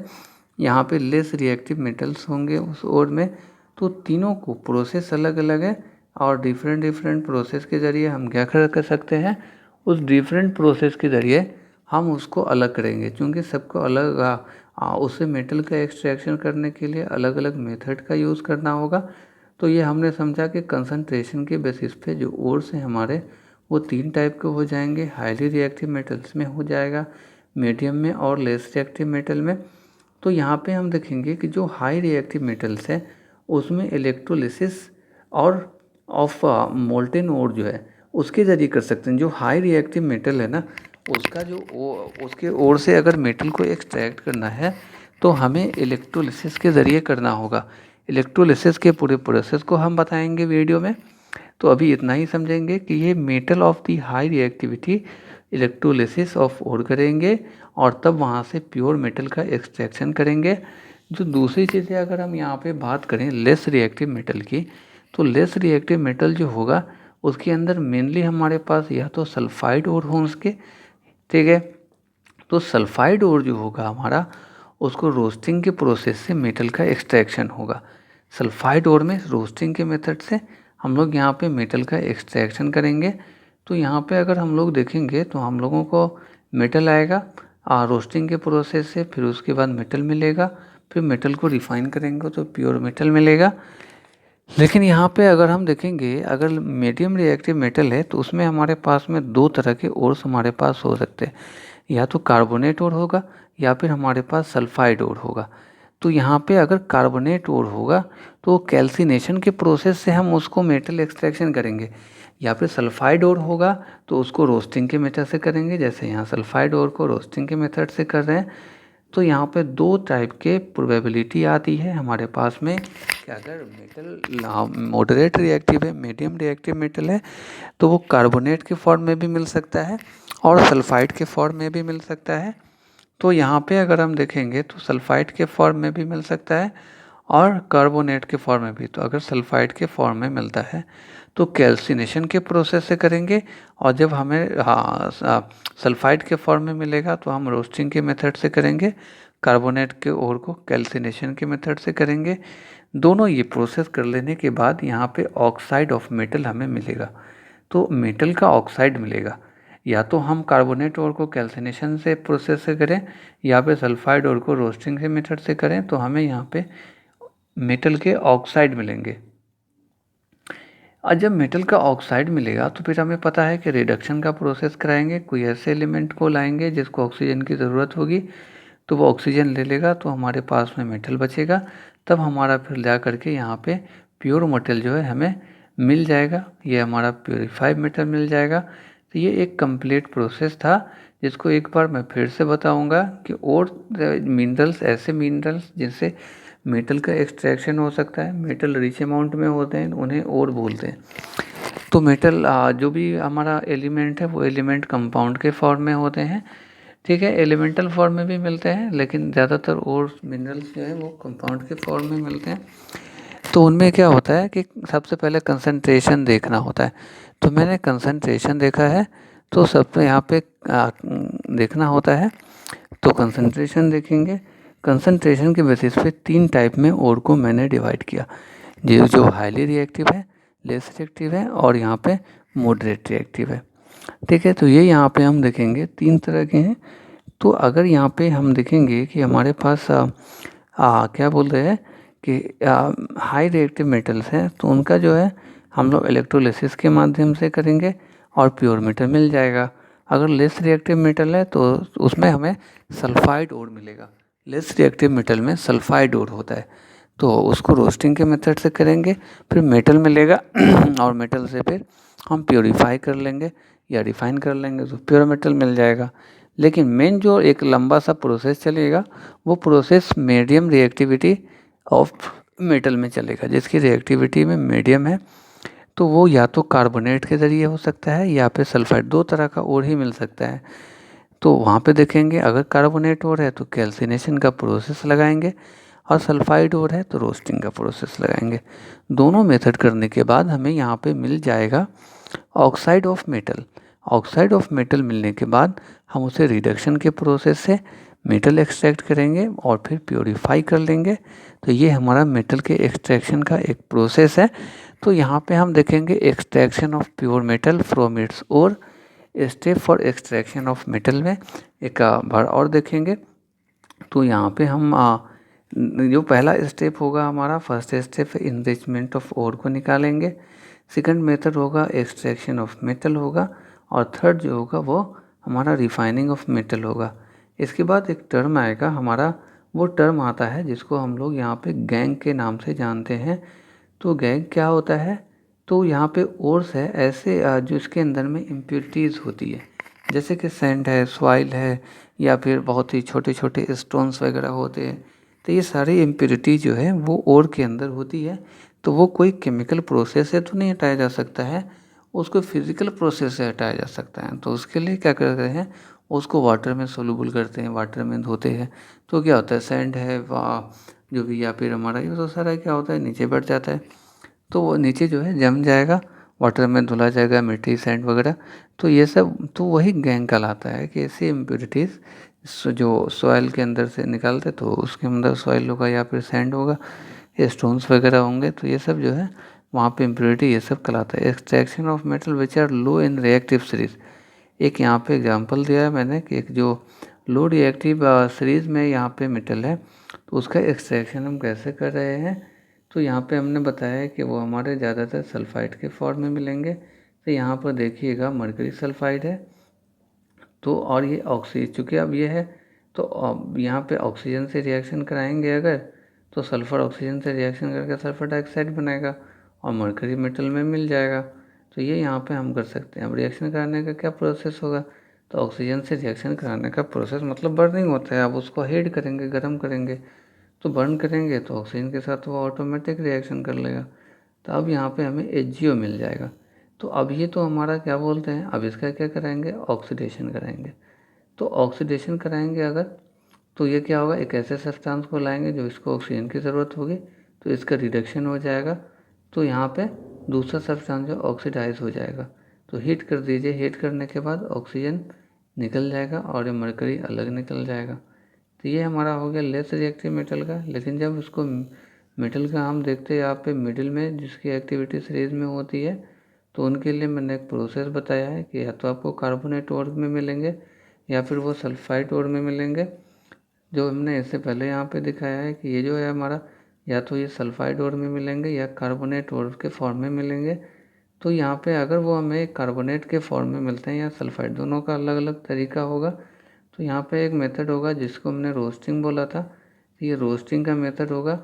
यहाँ पे लेस रिएक्टिव मेटल्स होंगे उस और में। तो तीनों को प्रोसेस अलग अलग है और डिफरेंट प्रोसेस के ज़रिए हम क्या कर सकते हैं, उस डिफरेंट प्रोसेस के ज़रिए हम उसको अलग करेंगे, क्योंकि सबको अलग उससे मेटल का एक्सट्रैक्शन करने के लिए अलग अलग मेथड का यूज़ करना होगा। तो ये हमने समझा कि कंसंट्रेशन के बेसिस पे जो ओर्स हैं हमारे वो 3 टाइप के हो जाएंगे, हाईली रिएक्टिव मेटल्स में हो जाएगा, मीडियम में और लेस रिएक्टिव मेटल में। तो यहाँ पे हम देखेंगे कि जो हाई रिएक्टिव मेटल्स है उसमें इलेक्ट्रोलिसिस और ऑफ मोल्टेन ओर जो है उसके ज़रिए कर सकते हैं। जो हाई रिएक्टिव मेटल है ना, उसका जो उसके ओर से अगर मेटल को एक्सट्रैक्ट करना है तो हमें इलेक्ट्रोलिसिस के ज़रिए करना होगा। इलेक्ट्रोलिसिस के पूरे प्रोसेस को हम बताएंगे वीडियो में। तो अभी इतना ही समझेंगे कि ये metal of the high reactivity electrolysis of ore करेंगे और तब वहाँ से प्योर मेटल का एक्सट्रैक्शन करेंगे। जो दूसरी चीज़ें अगर हम यहाँ पे बात करें लेस रिएक्टिव मेटल की, तो लेस रिएक्टिव मेटल जो होगा उसके अंदर मेनली हमारे पास या तो सल्फाइड ओर हो उसके, ठीक है। तो सल्फाइड ओर जो होगा हमारा, उसको रोस्टिंग के प्रोसेस से मेटल का एक्सट्रैक्शन होगा। सल्फाइड ओर में रोस्टिंग के मेथड से हम लोग यहाँ पे मेटल का एक्सट्रैक्शन करेंगे। तो यहाँ पे अगर हम लोग देखेंगे तो हम लोगों को मेटल आएगा रोस्टिंग के प्रोसेस से, फिर उसके बाद मेटल मिलेगा, फिर मेटल को रिफाइन करेंगे तो प्योर मेटल मिलेगा। लेकिन यहाँ पे अगर हम देखेंगे, अगर मीडियम रिएक्टिव मेटल है तो उसमें हमारे पास में दो तरह के ओर्स हमारे पास हो सकते हैं, या तो कार्बोनेट ओर होगा या फिर हमारे पास सल्फाइड ओर होगा। तो यहाँ पे अगर कार्बोनेट ओर होगा तो कैल्सिनेशन के प्रोसेस से हम उसको मेटल एक्सट्रैक्शन करेंगे, या फिर सल्फाइड ओर होगा तो उसको रोस्टिंग के मेथड से करेंगे, जैसे यहाँ सल्फाइड ओर को रोस्टिंग के मेथड से कर रहे हैं। तो यहाँ पे दो टाइप के प्रोबेबिलिटी आती है हमारे पास में कि अगर मेटल मॉडरेट रिएक्टिव है, मीडियम रिएक्टिव मेटल है, तो वो कार्बोनेट के फॉर्म में भी मिल सकता है और सल्फाइड के फॉर्म में भी मिल सकता है। तो यहाँ पे अगर हम देखेंगे तो सल्फाइड के फॉर्म में भी मिल सकता है और कार्बोनेट के फॉर्म में भी। तो अगर सल्फाइड के फॉर्म में मिलता है तो कैल्सिनेशन के प्रोसेस से करेंगे, और जब हमें सल्फाइड के फॉर्म में मिलेगा तो हम रोस्टिंग के मेथड से करेंगे, कार्बोनेट के ओर को कैल्सिनेशन के मेथड से करेंगे। दोनों ये प्रोसेस कर लेने के बाद यहाँ पे ऑक्साइड ऑफ मेटल हमें मिलेगा। तो मेटल का ऑक्साइड मिलेगा, या तो हम कार्बोनेट ओर को कैल्सिनेशन से प्रोसेस से करें या फिर सल्फाइड ओर को रोस्टिंग के मेथड से करें, तो हमें यहाँ पे मेटल के ऑक्साइड मिलेंगे। और जब मेटल का ऑक्साइड मिलेगा तो फिर हमें पता है कि रिडक्शन का प्रोसेस कराएंगे, कोई ऐसे एलिमेंट को लाएंगे जिसको ऑक्सीजन की ज़रूरत होगी, तो वो ऑक्सीजन ले लेगा तो हमारे पास में मेटल बचेगा। तब हमारा फिर जा करके यहाँ पे प्योर मेटल जो है हमें मिल जाएगा, ये हमारा प्योरीफाइड मेटल मिल जाएगा। तो ये एक कंप्लीट प्रोसेस था जिसको एक बार मैं फिर से बताऊंगा कि और मिनरल्स, ऐसे मिनरल्स जिनसे मेटल का एक्सट्रैक्शन हो सकता है, मेटल रिच अमाउंट में होते हैं, उन्हें और बोलते हैं। तो मेटल जो भी हमारा एलिमेंट है वो एलिमेंट कंपाउंड के फॉर्म में होते हैं, ठीक है। एलिमेंटल फॉर्म में भी मिलते हैं लेकिन ज़्यादातर और मिनरल्स जो है वो कंपाउंड के फॉर्म में मिलते हैं। तो उनमें क्या होता है कि सबसे पहले कंसंट्रेशन देखना होता है। तो मैंने कंसंट्रेशन देखा है, तो सब यहाँ पे देखना होता है। तो कंसंट्रेशन देखेंगे, कंसंट्रेशन के बेसिस पे तीन टाइप में ओर को मैंने डिवाइड किया, जो हाईली रिएक्टिव है, लेस रिएक्टिव है और यहाँ पे मॉडरेट रिएक्टिव है, ठीक है। तो ये यहाँ पे हम देखेंगे तीन तरह के हैं। तो अगर यहाँ पे हम देखेंगे कि हमारे पास क्या बोल रहे हैं कि हाई रिएक्टिव मेटल्स हैं, तो उनका जो है हम लोग इलेक्ट्रोलिसिस के माध्यम से करेंगे और प्योर मेटल मिल जाएगा। अगर लेस रिएक्टिव मेटल है तो उसमें हमें सल्फाइड ओर मिलेगा। लेस रिएक्टिव मेटल में सल्फाइड ओर होता है, तो उसको रोस्टिंग के मेथड से करेंगे, फिर मेटल मिलेगा और मेटल से फिर हम प्योरीफाई कर लेंगे या रिफाइन कर लेंगे तो प्योर मेटल मिल जाएगा। लेकिन मेन जो एक लंबा सा प्रोसेस चलेगा वो process medium reactivity of metal में चलेगा, जिसकी रिएक्टिविटी में मीडियम है। तो वो या तो कार्बोनेट के ज़रिए हो सकता है या फिर सल्फाइड, दो तरह का और ही मिल सकता है। तो वहाँ पे देखेंगे अगर कार्बोनेट ओर है तो कैल्सिनेशन का प्रोसेस लगाएंगे और सल्फाइड ओर है तो रोस्टिंग का प्रोसेस लगाएंगे। दोनों मेथड करने के बाद हमें यहाँ पे मिल जाएगा oxide of metal. Oxide of metal मिलने के बाद हम उसे रिडक्शन के प्रोसेस से मेटल एक्सट्रैक्ट करेंगे और फिर प्योरीफाई कर लेंगे। तो ये हमारा मेटल के एक्सट्रैक्शन का एक प्रोसेस है। तो यहाँ पे हम देखेंगे extraction of pure metal from its ore, step for extraction of metal में एक बार और देखेंगे। तो यहाँ पे हम जो पहला स्टेप होगा हमारा, first step enrichment of ore को निकालेंगे, सेकंड मेथड होगा एक्सट्रैक्शन ऑफ मेटल होगा और थर्ड जो होगा वो हमारा रिफाइनिंग ऑफ मेटल होगा। इसके बाद एक टर्म आएगा हमारा, वो टर्म आता है जिसको हम लोग यहाँ पे गैंग के नाम से जानते हैं। तो गैंग क्या होता है, तो यहाँ पे ओर्स है ऐसे जो इसके अंदर में इम्प्योरिटीज़ होती है, जैसे कि सैंड है, सॉइल है, या फिर बहुत ही छोटे छोटे स्टोन्स वगैरह होते हैं। तो ये सारी इम्प्योरिटी जो है वो ओर के अंदर होती है। तो वो कोई केमिकल प्रोसेस से तो नहीं हटाया जा सकता है, उसको फिजिकल प्रोसेस से हटाया जा सकता है। तो उसके लिए क्या करते हैं, उसको वाटर में सोलूबल करते हैं, वाटर में धोते हैं। तो क्या होता है, सैंड है जो भी, या फिर हमारा ये तो सारा क्या होता है, नीचे बैठ जाता है। तो वो नीचे जो है जम जाएगा, वाटर में धुला जाएगा, मिट्टी सैंड वगैरह। तो ये सब तो वही गैंग कहलाता है कि ऐसी इम्प्योरिटीज़ जो सॉइल के अंदर से निकालते, तो उसके अंदर सॉइल होगा या फिर सैंड होगा, ये स्टोन्स वगैरह होंगे। तो ये सब जो है वहाँ पे इम्प्योरिटी ये सब कहलाता है। Extraction of metal which are low in reactive series. एक यहाँ पे एग्जांपल दिया है मैंने कि एक जो लो रिएक्टिव सीरीज में यहाँ पे मेटल है, तो उसका एक्सट्रैक्शन हम कैसे कर रहे हैं। तो यहाँ पे हमने बताया है कि वो हमारे ज़्यादातर सल्फाइड के फॉर्म में मिलेंगे। तो यहाँ पर देखिएगा मरकरी सल्फाइड है, तो और ये ऑक्सीजन, चूँकि अब ये है तो अब यहाँ पे ऑक्सीजन से रिएक्शन कराएंगे अगर, तो सल्फ़र ऑक्सीजन से रिएक्शन करके सल्फ़र डाइऑक्साइड बनेगा और मरकरी मेटल में मिल जाएगा। तो ये यहाँ पे हम कर सकते हैं। अब रिएक्शन कराने का क्या प्रोसेस होगा, तो ऑक्सीजन से रिएक्शन कराने का प्रोसेस मतलब बर्निंग होता है। अब उसको हीट करेंगे, गर्म करेंगे, तो बर्न करेंगे तो ऑक्सीजन के साथ वो ऑटोमेटिक रिएक्शन कर लेगा। तो अब यहाँ पे हमें HgO मिल जाएगा। तो अब ये तो हमारा क्या बोलते हैं, अब इसका क्या कराएंगे, ऑक्सीडेशन कराएंगे। तो ऑक्सीडेशन कराएंगे अगर, तो ये क्या होगा, एक ऐसे सब्सटेंस को लाएंगे जो इसको ऑक्सीजन की ज़रूरत होगी, तो इसका रिडक्शन हो जाएगा। तो यहाँ पे दूसरा सब्सटेंस जो ऑक्सीडाइज हो जाएगा। तो हीट कर दीजिए, हीट करने के बाद ऑक्सीजन निकल जाएगा और ये मरकरी अलग निकल जाएगा। तो ये हमारा हो गया लेस रिएक्टिव मेटल का। लेकिन जब इसको मेटल का हम देखते हैं यहाँ पे मिडिल में जिसकी एक्टिविटी सीरीज में होती है, तो उनके लिए मैंने एक प्रोसेस बताया है कि या तो आपको कार्बोनेट ओर में मिलेंगे या फिर वो सल्फाइड ओर में मिलेंगे। जो हमने इससे पहले यहाँ पे दिखाया है कि ये जो है हमारा, या तो ये सल्फाइड ओर में मिलेंगे या कार्बोनेट ओर के फॉर्म में मिलेंगे। तो यहाँ पे अगर वो हमें कार्बोनेट के फॉर्म में मिलते हैं या सल्फाइड, दोनों का अलग अलग तरीका होगा। तो यहाँ पे एक मेथड होगा जिसको हमने रोस्टिंग बोला था, ये रोस्टिंग का मेथड होगा।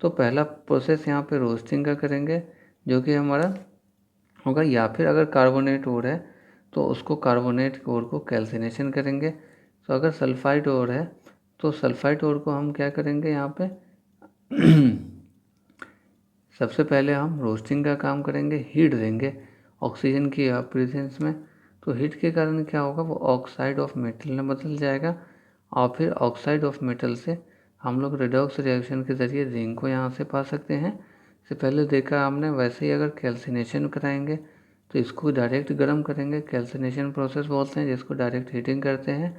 तो पहला प्रोसेस यहाँ पे रोस्टिंग का करेंगे, जो कि हमारा होगा, या फिर अगर कार्बोनेट ओर है तो उसको कार्बोनेट ओर को कैल्सिनेशन करेंगे। तो अगर सल्फाइड ओर है तो सल्फाइड ओर को हम क्या करेंगे यहाँ पे सबसे पहले हम रोस्टिंग का काम करेंगे, हीट देंगे ऑक्सीजन की प्रेजेंस में। तो हीट के कारण क्या होगा, वो ऑक्साइड ऑफ मेटल में बदल जाएगा और फिर ऑक्साइड ऑफ मेटल से हम लोग रेडॉक्स रिएक्शन के ज़रिए जिंक को यहाँ से पा सकते हैं। इससे पहले देखा हमने, वैसे ही अगर कैल्सिनेशन कराएंगे तो इसको डायरेक्ट गर्म करेंगे, कैल्सिनेशन प्रोसेस बोलते हैं, जिसको डायरेक्ट हीटिंग करते हैं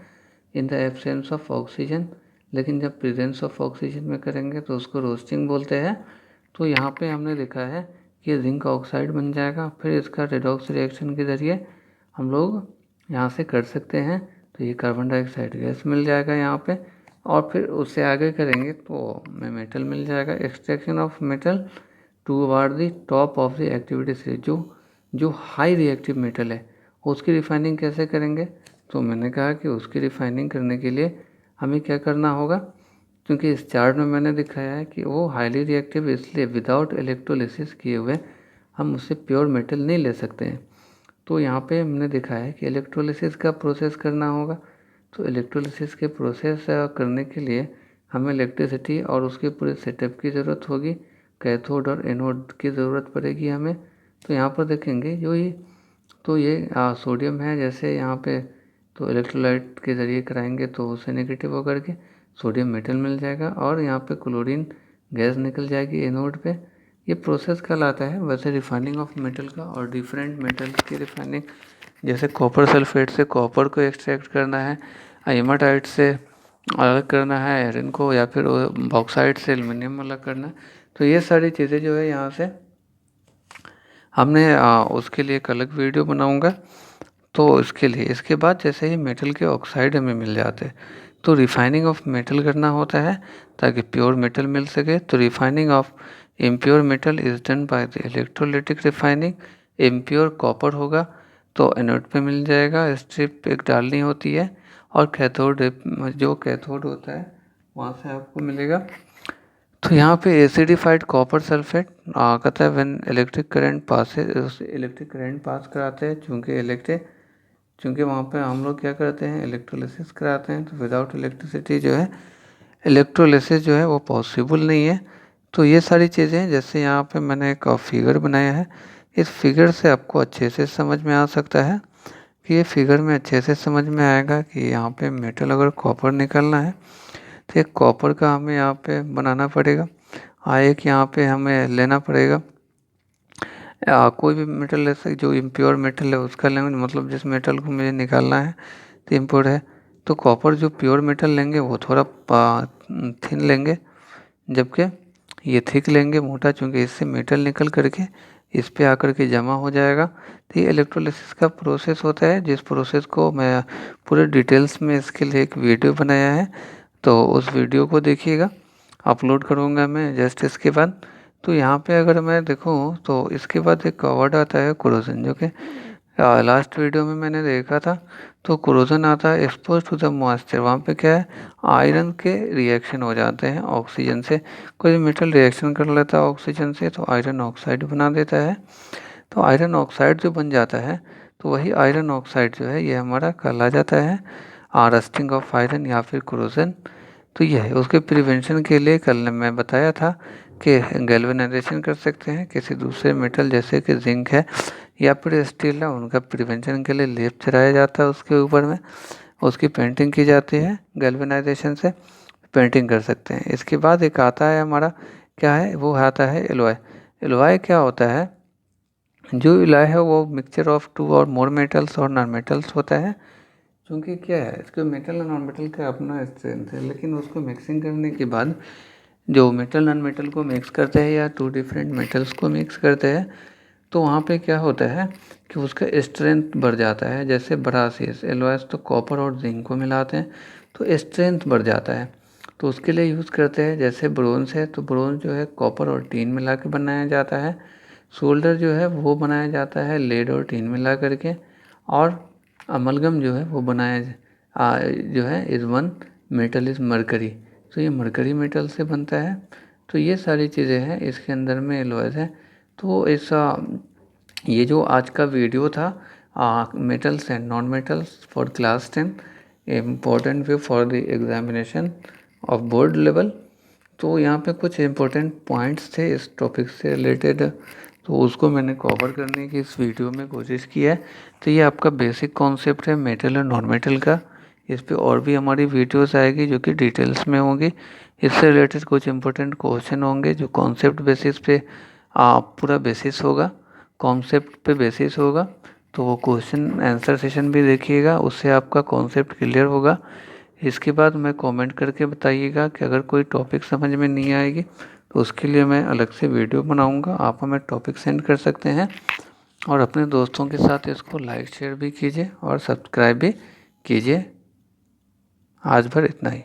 in the absence of oxygen. लेकिन जब प्रेजेंस ऑफ ऑक्सीजन में करेंगे तो उसको रोस्टिंग बोलते हैं। तो यहाँ पे हमने देखा है कि जिंक ऑक्साइड बन जाएगा, फिर इसका रेडॉक्स रिएक्शन के ज़रिए हम लोग यहाँ से कर सकते हैं। तो ये कार्बन डाइऑक्साइड गैस मिल जाएगा यहाँ पे, और फिर उससे आगे करेंगे तो हमें मेटल मिल जाएगा। Extraction of metal towards the top of the activity से, जो हाई रिएक्टिव मेटल है उसकी रिफाइनिंग कैसे करेंगे। तो मैंने कहा कि उसकी रिफाइनिंग करने के लिए हमें क्या करना होगा, क्योंकि इस चार्ट में मैंने दिखाया है कि वो हाईली रिएक्टिव, इसलिए विदाउट इलेक्ट्रोलिसिस किए हुए हम उससे प्योर मेटल नहीं ले सकते हैं। तो यहाँ पे हमने दिखाया है कि इलेक्ट्रोलिसिस का प्रोसेस करना होगा। तो इलेक्ट्रोलिसिस के प्रोसेस करने के लिए हमें इलेक्ट्रिसिटी और उसके पूरे सेटअप की ज़रूरत होगी, कैथोड और एनोड की ज़रूरत पड़ेगी हमें। तो यहाँ पर देखेंगे ये सोडियम है, जैसे यहाँ पे तो इलेक्ट्रोलाइट के ज़रिए कराएंगे तो उससे नेगेटिव होकर के सोडियम मेटल मिल जाएगा और यहाँ पे क्लोरीन गैस निकल जाएगी एनोड पे। ये प्रोसेस कहलाता है वैसे रिफाइनिंग ऑफ मेटल का। और डिफरेंट मेटल की रिफाइनिंग, जैसे कॉपर सल्फेट से कॉपर को एक्सट्रैक्ट करना है, हेमाटाइट से अलग करना है आयरन को, या फिर बॉक्साइट से एल्युमिनियम अलग करना है। तो ये सारी चीज़ें जो है यहाँ से हमने उसके लिए एक अलग वीडियो बनाऊंगा। तो इसके बाद जैसे ही मेटल के ऑक्साइड हमें मिल जाते हैं तो रिफाइनिंग ऑफ मेटल करना होता है ताकि प्योर मेटल मिल सके। तो refining of impure metal is done by the electrolytic refining. Impure copper होगा तो एनोड पे मिल जाएगा, स्ट्रिप एक डालनी होती है, और कैथोड जो कैथोड होता है वहाँ से आपको मिलेगा। तो यहाँ पे एसिडिफाइड कॉपर सल्फेट कहता है व्हेन इलेक्ट्रिक करंट पास कराते हैं, चूँकि क्योंकि वहाँ पे हम लोग क्या करते हैं, इलेक्ट्रोलिसिस कराते हैं, तो विदाउट इलेक्ट्रिसिटी जो है इलेक्ट्रोलिसिस जो है वो पॉसिबल नहीं है। तो ये सारी चीज़ें हैं, जैसे यहाँ पे मैंने एक फिगर बनाया है, इस फिगर से आपको अच्छे से समझ में आ सकता है कि ये फिगर में अच्छे से समझ में आएगा कि यहाँ पे मेटल अगर कॉपर निकालना है तो एक कॉपर का हमें यहाँ पे बनाना पड़ेगा, एक यहाँ पे हमें लेना पड़ेगा कोई भी मेटल ले सकते, जो इम्प्योर मेटल है उसका लेंगे, मतलब जिस मेटल को मुझे निकालना है तो इम्प्योर है, तो कॉपर जो प्योर मेटल लेंगे वो थोड़ा थिन लेंगे, जबकि ये थिक लेंगे मोटा, चूँकि इससे मेटल निकल करके इस पे आकर के जमा हो जाएगा। तो ये इलेक्ट्रोलिसिस का प्रोसेस होता है, जिस प्रोसेस को मैं पूरे डिटेल्स में इसके लिए एक वीडियो बनाया है, तो उस वीडियो को देखिएगा, अपलोड करूँगा मैं जस्ट इसके बाद। तो यहाँ पे अगर मैं देखूँ तो इसके बाद एक वर्ड आता है कोरोजन, जो कि लास्ट वीडियो में मैंने देखा था। तो कोरोजन आता है एक्सपोज टू द मॉइस्चर, वहाँ पे क्या है, आयरन के रिएक्शन हो जाते हैं ऑक्सीजन से, कोई मेटल रिएक्शन कर लेता है ऑक्सीजन से तो आयरन ऑक्साइड बना देता है। तो आयरन ऑक्साइड जो बन जाता है, तो वही आयरन ऑक्साइड जो है ये हमारा कहला जाता है रस्टिंग ऑफ आयरन या फिर कोरोजन। तो यह है, उसके प्रिवेंशन के लिए कल मैं बताया था कि गैल्वेनाइजेशन कर सकते हैं किसी दूसरे मेटल जैसे कि जिंक है या फिर स्टील है, उनका प्रिवेंशन के लिए लेप चढ़ाया जाता है उसके ऊपर में, उसकी पेंटिंग की जाती है, गैल्वेनाइजेशन से पेंटिंग कर सकते हैं। इसके बाद एक आता है हमारा, क्या है वो आता है एलॉय। एलॉय क्या होता है, जो एलॉय है वो मिक्सचर ऑफ टू और मोर मेटल्स और नॉन मेटल्स होता है। क्योंकि क्या है, इसको मेटल और नॉन मेटल का अपना स्ट्रेंथ है, लेकिन उसको मिक्सिंग करने के बाद जो मेटल नॉन मेटल को मिक्स करते हैं या टू डिफरेंट मेटल्स को मिक्स करते हैं, तो वहाँ पे क्या होता है कि उसका स्ट्रेंथ बढ़ जाता है। जैसे ब्रासिस एलॉयस तो कॉपर और जिंक को मिलाते हैं तो स्ट्रेंथ बढ़ जाता है, तो उसके लिए यूज़ करते हैं। जैसे ब्रोंज है तो ब्रोंज जो है कॉपर और टीन मिला के बनाया जाता है। सोल्डर जो है वो बनाया जाता है लेड और टीन मिला करके। और अमलगम जो है वो जो है is one metal is mercury, तो ये मरकरी मेटल से बनता है। तो ये सारी चीज़ें हैं इसके अंदर में एलॉयज़ है। तो ये जो आज का वीडियो था metals and non metals for class 10 important way for the examination of board level, तो यहाँ पे कुछ इम्पोर्टेंट पॉइंट्स थे इस टॉपिक से रिलेटेड, तो उसको मैंने कवर करने की इस वीडियो में कोशिश की है। तो ये आपका बेसिक कॉन्सेप्ट है मेटल और नॉन मेटल का। इस पे और भी हमारी वीडियोस आएगी जो कि डिटेल्स में होंगी। इससे रिलेटेड कुछ इम्पोर्टेंट क्वेश्चन होंगे जो कॉन्सेप्ट बेसिस पे पूरा बेसिस होगा, कॉन्सेप्ट पे बेसिस होगा। तो वो क्वेश्चन आंसर सेशन भी देखिएगा, उससे आपका कॉन्सेप्ट क्लियर होगा। इसके बाद मैं कमेंट करके बताइएगा कि अगर कोई टॉपिक समझ में नहीं आएगी तो उसके लिए मैं अलग से वीडियो बनाऊंगा, आप हमें टॉपिक सेंड कर सकते हैं। और अपने दोस्तों के साथ इसको लाइक शेयर भी कीजिए और सब्सक्राइब भी कीजिए। आज भर इतना ही।